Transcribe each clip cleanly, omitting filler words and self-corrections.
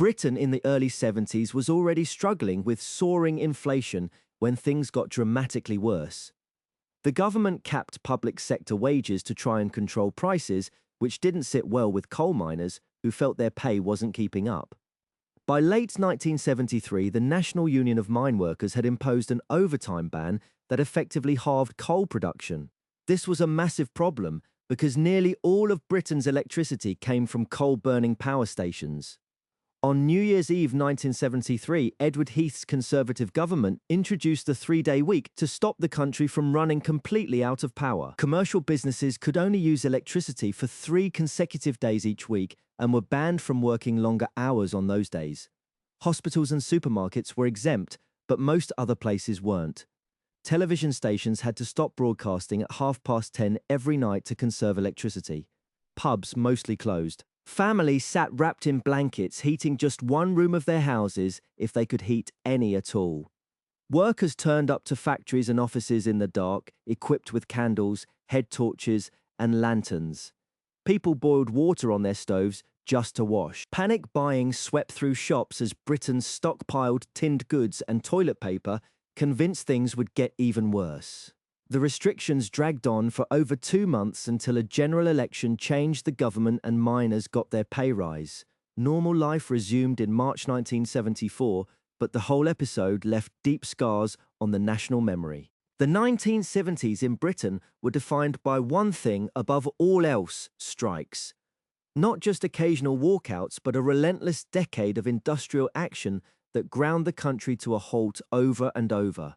Britain in the early 70s was already struggling with soaring inflation when things got dramatically worse. The government capped public sector wages to try and control prices, which didn't sit well with coal miners who felt their pay wasn't keeping up. By late 1973, the National Union of Mine Workers had imposed an overtime ban that effectively halved coal production. This was a massive problem because nearly all of Britain's electricity came from coal-burning power stations. On New Year's Eve 1973, Edward Heath's Conservative government introduced the three-day week to stop the country from running completely out of power. Commercial businesses could only use electricity for 3 consecutive days each week and were banned from working longer hours on those days. Hospitals and supermarkets were exempt, but most other places weren't. Television stations had to stop broadcasting at 10:30 every night to conserve electricity. Pubs mostly closed. Families sat wrapped in blankets, heating just one room of their houses if they could heat any at all. Workers turned up to factories and offices in the dark, equipped with candles, head torches, and lanterns. People boiled water on their stoves just to wash. Panic buying swept through shops as Britain's stockpiled tinned goods and toilet paper convinced things would get even worse. The restrictions dragged on for over 2 months until a general election changed the government and miners got their pay rise. Normal life resumed in March 1974, but the whole episode left deep scars on the national memory. The 1970s in Britain were defined by one thing above all else: strikes. Not just occasional walkouts, but a relentless decade of industrial action that ground the country to a halt over and over.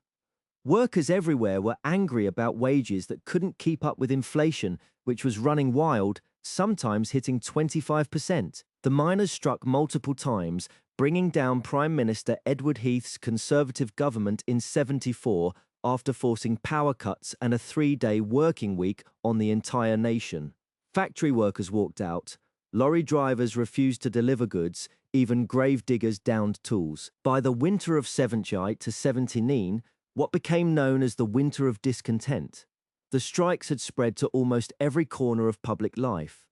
Workers everywhere were angry about wages that couldn't keep up with inflation, which was running wild, sometimes hitting 25%. The miners struck multiple times, bringing down Prime Minister Edward Heath's Conservative government in '74 after forcing power cuts and a 3-day working week on the entire nation. Factory workers walked out. Lorry drivers refused to deliver goods, even grave diggers downed tools. By the winter of 78 to 79, what became known as the Winter of Discontent, the strikes had spread to almost every corner of public life.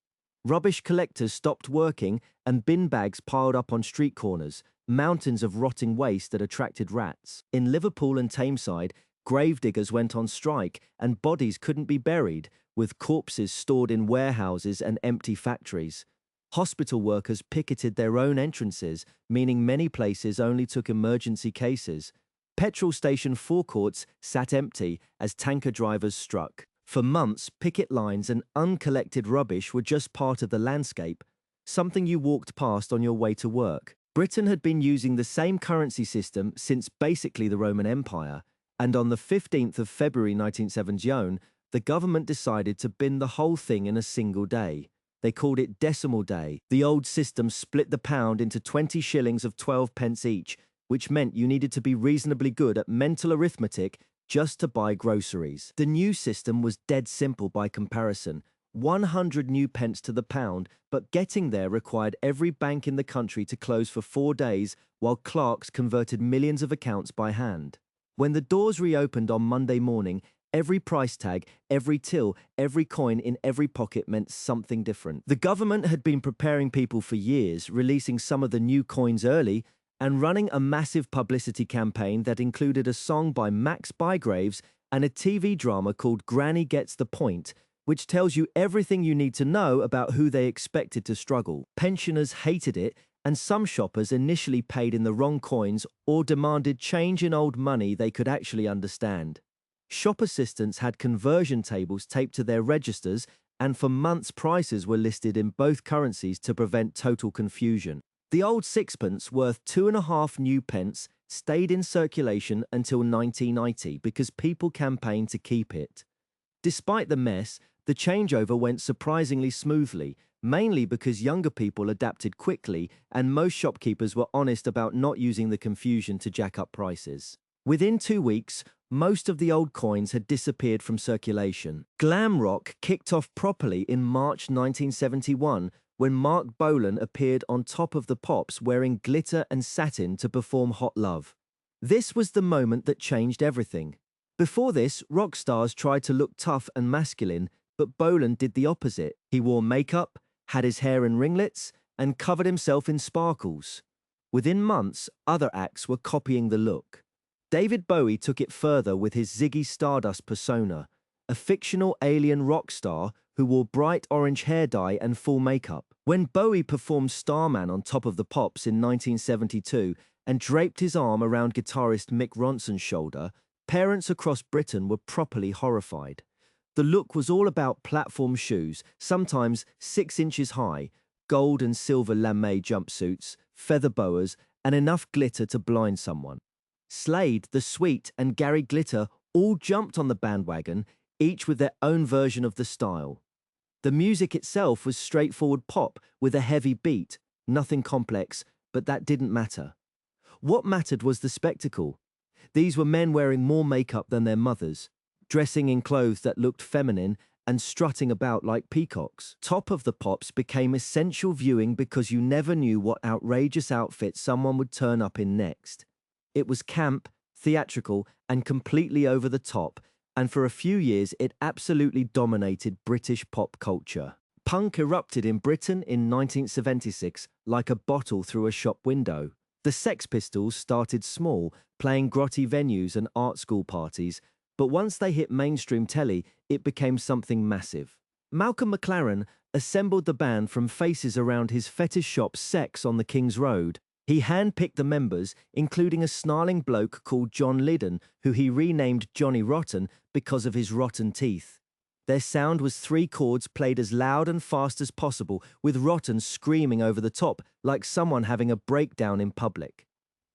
Rubbish collectors stopped working and bin bags piled up on street corners, mountains of rotting waste that attracted rats. In Liverpool and Tameside, gravediggers went on strike and bodies couldn't be buried, with corpses stored in warehouses and empty factories. Hospital workers picketed their own entrances, meaning many places only took emergency cases. Petrol station forecourts sat empty as tanker drivers struck. For months, picket lines and uncollected rubbish were just part of the landscape, something you walked past on your way to work. Britain had been using the same currency system since basically the Roman Empire, and on the 15th of February 1971, the government decided to bin the whole thing in a single day. They called it Decimal Day. The old system split the pound into 20 shillings of 12 pence each, which meant you needed to be reasonably good at mental arithmetic just to buy groceries. The new system was dead simple by comparison. 100 new pence to the pound, but getting there required every bank in the country to close for 4 days while clerks converted millions of accounts by hand. When the doors reopened on Monday morning, every price tag, every till, every coin in every pocket meant something different. The government had been preparing people for years, releasing some of the new coins early, and running a massive publicity campaign that included a song by Max Bygraves and a TV drama called Granny Gets the Point, which tells you everything you need to know about who they expected to struggle. Pensioners hated it, and some shoppers initially paid in the wrong coins or demanded change in old money they could actually understand. Shop assistants had conversion tables taped to their registers, and for months prices were listed in both currencies to prevent total confusion. The old sixpence, worth 2.5 new pence, stayed in circulation until 1990 because people campaigned to keep it. Despite the mess, the changeover went surprisingly smoothly, mainly because younger people adapted quickly and most shopkeepers were honest about not using the confusion to jack up prices. Within 2 weeks, most of the old coins had disappeared from circulation. Glam Rock kicked off properly in March 1971, when Mark Bolan appeared on Top of the Pops wearing glitter and satin to perform Hot Love. This was the moment that changed everything. Before this, rock stars tried to look tough and masculine, but Bolan did the opposite. He wore makeup, had his hair in ringlets, and covered himself in sparkles. Within months, other acts were copying the look. David Bowie took it further with his Ziggy Stardust persona, a fictional alien rock star who wore bright orange hair dye and full makeup. When Bowie performed Starman on Top of the Pops in 1972 and draped his arm around guitarist Mick Ronson's shoulder, parents across Britain were properly horrified. The look was all about platform shoes, sometimes 6 inches high, gold and silver lame jumpsuits, feather boas, and enough glitter to blind someone. Slade, The Sweet, and Gary Glitter all jumped on the bandwagon, each with their own version of the style. The music itself was straightforward pop with a heavy beat, nothing complex, but that didn't matter. What mattered was the spectacle. These were men wearing more makeup than their mothers, dressing in clothes that looked feminine and strutting about like peacocks. Top of the Pops became essential viewing because you never knew what outrageous outfit someone would turn up in next. It was camp, theatrical, and completely over the top, and for a few years it absolutely dominated British pop culture. Punk erupted in Britain in 1976 like a bottle through a shop window. The Sex Pistols started small, playing grotty venues and art school parties, but once they hit mainstream telly, it became something massive. Malcolm McLaren assembled the band from faces around his fetish shop Sex on the King's Road. He handpicked the members, including a snarling bloke called John Lydon, who he renamed Johnny Rotten because of his rotten teeth. Their sound was 3 chords played as loud and fast as possible, with Rotten screaming over the top like someone having a breakdown in public.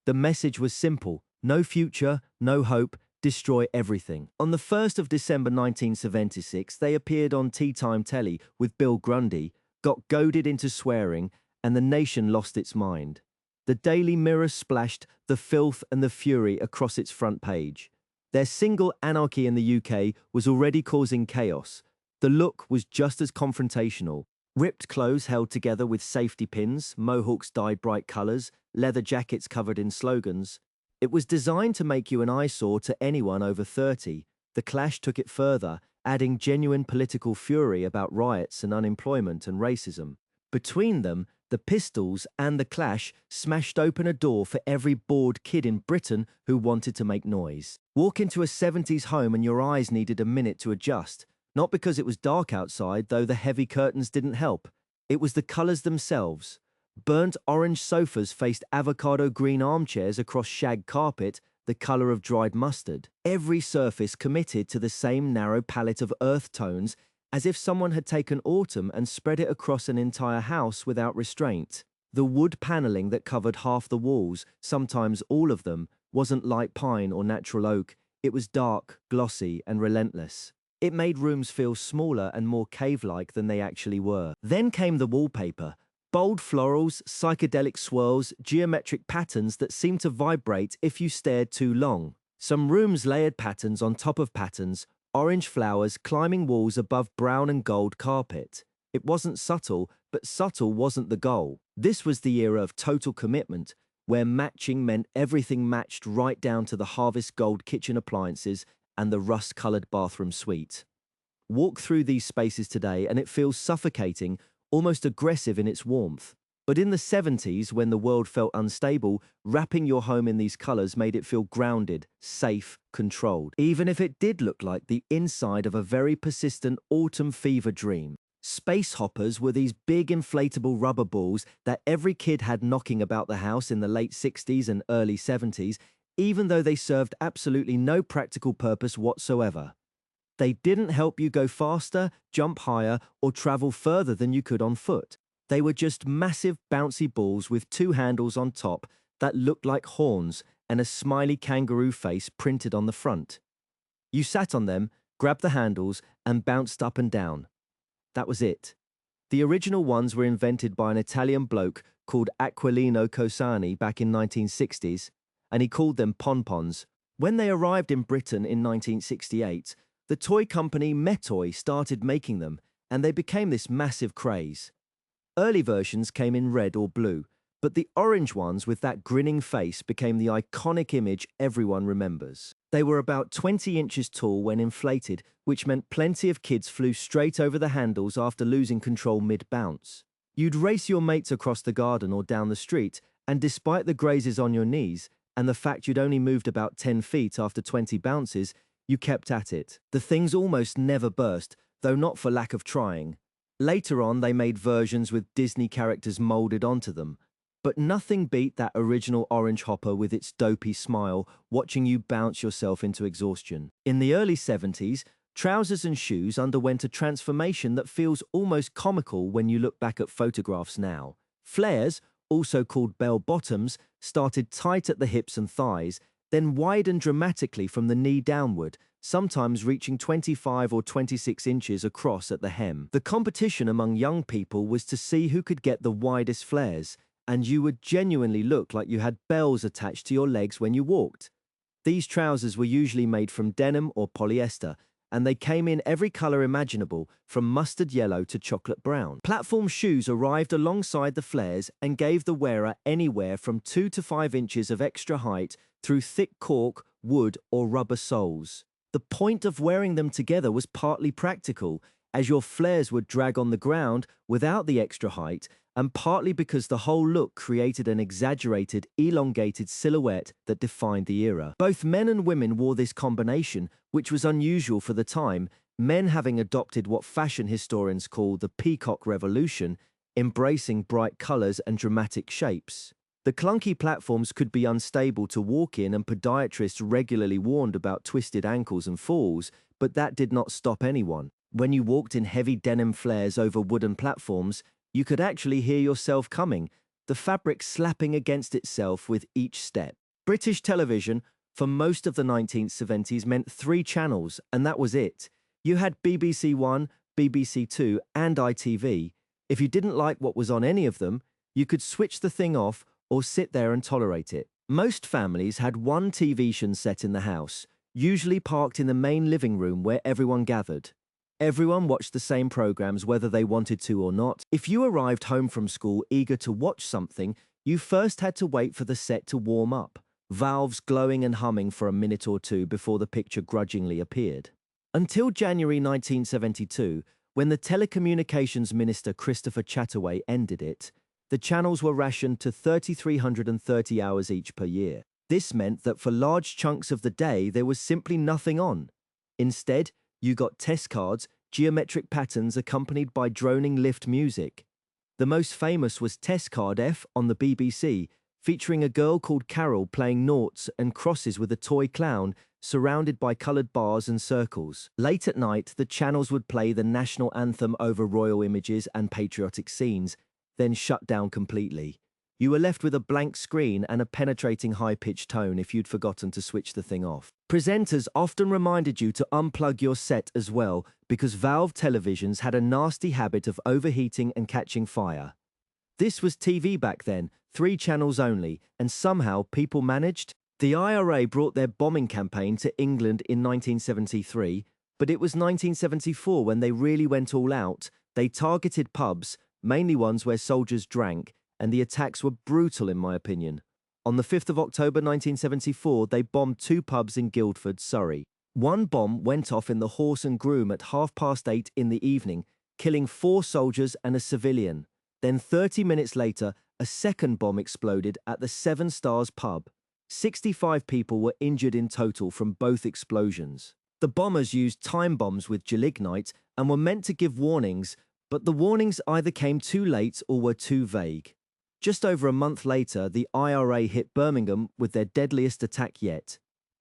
The message was simple: no future, no hope, destroy everything. On the 1st of December 1976, they appeared on Tea Time Telly with Bill Grundy, got goaded into swearing, and the nation lost its mind. The Daily Mirror splashed the filth and the fury across its front page. Their single Anarchy in the UK was already causing chaos. The look was just as confrontational. Ripped clothes held together with safety pins, mohawks dyed bright colours, leather jackets covered in slogans. It was designed to make you an eyesore to anyone over 30. The Clash took it further, adding genuine political fury about riots and unemployment and racism. Between them, the Pistols and the Clash smashed open a door for every bored kid in Britain who wanted to make noise. Walk into a 70s home and your eyes needed a minute to adjust. Not because it was dark outside, though the heavy curtains didn't help. It was the colours themselves. Burnt orange sofas faced avocado green armchairs across shag carpet, the colour of dried mustard. Every surface committed to the same narrow palette of earth tones, as if someone had taken autumn and spread it across an entire house without restraint. The wood panelling that covered half the walls, sometimes all of them, wasn't light pine or natural oak. It was dark, glossy, and relentless. It made rooms feel smaller and more cave-like than they actually were. Then came the wallpaper. Bold florals, psychedelic swirls, geometric patterns that seemed to vibrate if you stared too long. Some rooms layered patterns on top of patterns, orange flowers climbing walls above brown and gold carpet. It wasn't subtle, but subtle wasn't the goal. This was the era of total commitment, where matching meant everything matched right down to the harvest gold kitchen appliances and the rust-colored bathroom suite. Walk through these spaces today and it feels suffocating, almost aggressive in its warmth. But in the 70s, when the world felt unstable, wrapping your home in these colours made it feel grounded, safe, controlled, even if it did look like the inside of a very persistent autumn fever dream. Space hoppers were these big inflatable rubber balls that every kid had knocking about the house in the late 60s and early 70s, even though they served absolutely no practical purpose whatsoever. They didn't help you go faster, jump higher, or travel further than you could on foot. They were just massive bouncy balls with 2 handles on top that looked like horns and a smiley kangaroo face printed on the front. You sat on them, grabbed the handles, and bounced up and down. That was it. The original ones were invented by an Italian bloke called Aquilino Cosani back in 1960s, and he called them pon-pons. When they arrived in Britain in 1968, the toy company Metoy started making them, and they became this massive craze. Early versions came in red or blue, but the orange ones with that grinning face became the iconic image everyone remembers. They were about 20 inches tall when inflated, which meant plenty of kids flew straight over the handles after losing control mid-bounce. You'd race your mates across the garden or down the street, And despite the grazes on your knees, and the fact you'd only moved about 10 feet after 20 bounces, you kept at it. The things almost never burst, though not for lack of trying. Later on, they made versions with Disney characters molded onto them. But nothing beat that original orange hopper with its dopey smile, watching you bounce yourself into exhaustion. In the early 70s, trousers and shoes underwent a transformation that feels almost comical when you look back at photographs now. Flares, also called bell-bottoms, started tight at the hips and thighs, then widened dramatically from the knee downward, sometimes reaching 25 or 26 inches across at the hem. The competition among young people was to see who could get the widest flares, and you would genuinely look like you had bells attached to your legs when you walked. These trousers were usually made from denim or polyester, and they came in every color imaginable, from mustard yellow to chocolate brown. Platform shoes arrived alongside the flares and gave the wearer anywhere from 2 to 5 inches of extra height through thick cork, wood, or rubber soles. The point of wearing them together was partly practical, as your flares would drag on the ground without the extra height, and partly because the whole look created an exaggerated, elongated silhouette that defined the era. Both men and women wore this combination, which was unusual for the time, men having adopted what fashion historians call the peacock revolution, embracing bright colors and dramatic shapes. The clunky platforms could be unstable to walk in, and podiatrists regularly warned about twisted ankles and falls, but that did not stop anyone. When you walked in heavy denim flares over wooden platforms, you could actually hear yourself coming, the fabric slapping against itself with each step. British television, for most of the 1970s, meant 3 channels, and that was it. You had BBC One, BBC Two, and ITV. If you didn't like what was on any of them, you could switch the thing off or sit there and tolerate it. Most families had one television set in the house, usually parked in the main living room where everyone gathered. Everyone watched the same programs whether they wanted to or not. If you arrived home from school eager to watch something, you first had to wait for the set to warm up, valves glowing and humming for a minute or two before the picture grudgingly appeared. Until January 1972, when the telecommunications minister Christopher Chataway ended it, the channels were rationed to 3,330 hours each per year. This meant that for large chunks of the day there was simply nothing on. Instead, you got test cards, geometric patterns accompanied by droning lift music. The most famous was Test Card F on the BBC, featuring a girl called Carol playing noughts and crosses with a toy clown surrounded by coloured bars and circles. Late at night, the channels would play the national anthem over royal images and patriotic scenes, then shut down completely. You were left with a blank screen and a penetrating high-pitched tone if you'd forgotten to switch the thing off. Presenters often reminded you to unplug your set as well, because valve televisions had a nasty habit of overheating and catching fire. This was TV back then, 3 channels only, and somehow people managed. The IRA brought their bombing campaign to England in 1973, but it was 1974 when they really went all out. They targeted pubs, mainly ones where soldiers drank, and the attacks were brutal in my opinion. On the 5th of October 1974, they bombed 2 pubs in Guildford, Surrey. One bomb went off in the Horse and Groom at 8:30 in the evening, killing 4 soldiers and a civilian. Then 30 minutes later, a second bomb exploded at the 7 Stars pub. 65 people were injured in total from both explosions. The bombers used time bombs with gelignite and were meant to give warnings, but the warnings either came too late or were too vague. Just over a month later, the IRA hit Birmingham with their deadliest attack yet.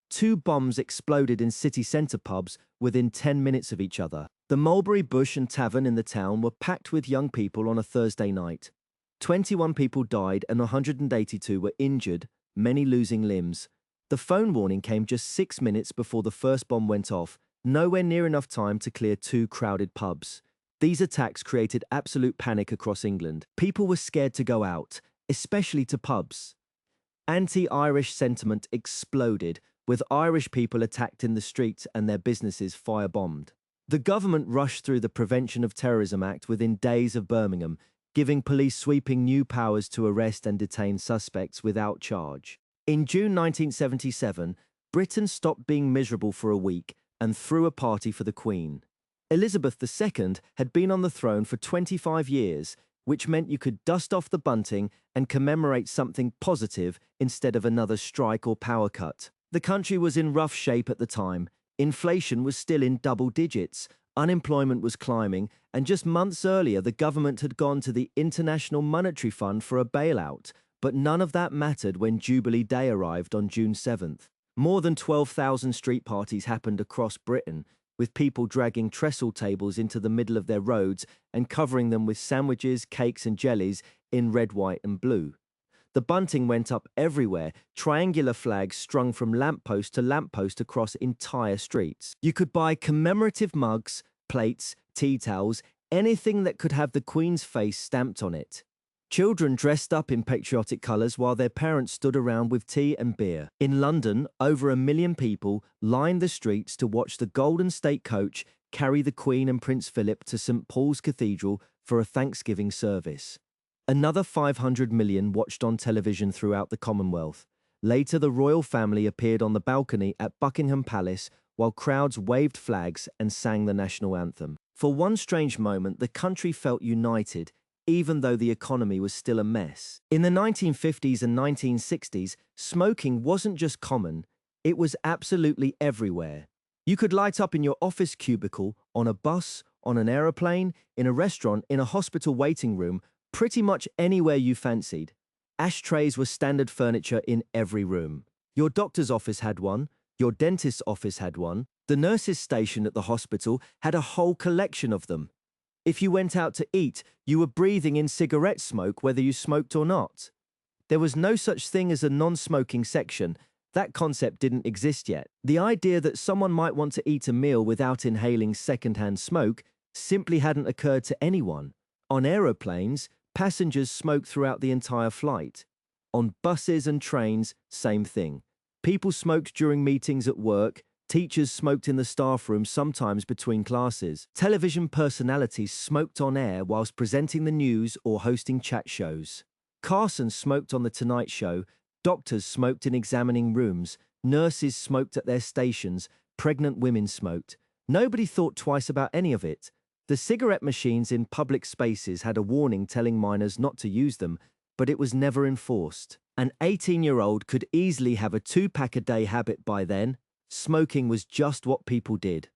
2 bombs exploded in city centre pubs within 10 minutes of each other. The Mulberry Bush and Tavern in the town were packed with young people on a Thursday night. 21 people died and 182 were injured, many losing limbs. The phone warning came just 6 minutes before the first bomb went off, nowhere near enough time to clear 2 crowded pubs. These attacks created absolute panic across England. People were scared to go out, especially to pubs. Anti-Irish sentiment exploded, with Irish people attacked in the streets and their businesses firebombed. The government rushed through the Prevention of Terrorism Act within days of Birmingham, giving police sweeping new powers to arrest and detain suspects without charge. In June 1977, Britain stopped being miserable for a week and threw a party for the Queen. Elizabeth II had been on the throne for 25 years, which meant you could dust off the bunting and commemorate something positive instead of another strike or power cut. The country was in rough shape at the time. Inflation was still in double digits, unemployment was climbing, and just months earlier the government had gone to the International Monetary Fund for a bailout. But none of that mattered when Jubilee Day arrived on June 7th. More than 12,000 street parties happened across Britain, with people dragging trestle tables into the middle of their roads and covering them with sandwiches, cakes and jellies in red, white and blue. The bunting went up everywhere, triangular flags strung from lamppost to lamppost across entire streets. You could buy commemorative mugs, plates, tea towels, anything that could have the Queen's face stamped on it. Children dressed up in patriotic colours while their parents stood around with tea and beer. In London, over 1 million people lined the streets to watch the Golden State Coach carry the Queen and Prince Philip to St Paul's Cathedral for a Thanksgiving service. Another 500 million watched on television throughout the Commonwealth. Later, the royal family appeared on the balcony at Buckingham Palace while crowds waved flags and sang the national anthem. For one strange moment, the country felt united, even though the economy was still a mess. In the 1950s and 1960s, smoking wasn't just common, it was absolutely everywhere. You could light up in your office cubicle, on a bus, on an aeroplane, in a restaurant, in a hospital waiting room, pretty much anywhere you fancied. Ashtrays were standard furniture in every room. Your doctor's office had one, your dentist's office had one, the nurse's station at the hospital had a whole collection of them. If you went out to eat, you were breathing in cigarette smoke whether you smoked or not. There was no such thing as a non-smoking section. That concept didn't exist yet. The idea that someone might want to eat a meal without inhaling secondhand smoke simply hadn't occurred to anyone. On aeroplanes, passengers smoked throughout the entire flight. On buses and trains, same thing. People smoked during meetings at work. Teachers smoked in the staff room, sometimes between classes. Television personalities smoked on air whilst presenting the news or hosting chat shows. Carson smoked on The Tonight Show. Doctors smoked in examining rooms. Nurses smoked at their stations. Pregnant women smoked. Nobody thought twice about any of it. The cigarette machines in public spaces had a warning telling minors not to use them, but it was never enforced. An 18-year-old could easily have a 2-pack a day habit by then. Smoking was just what people did.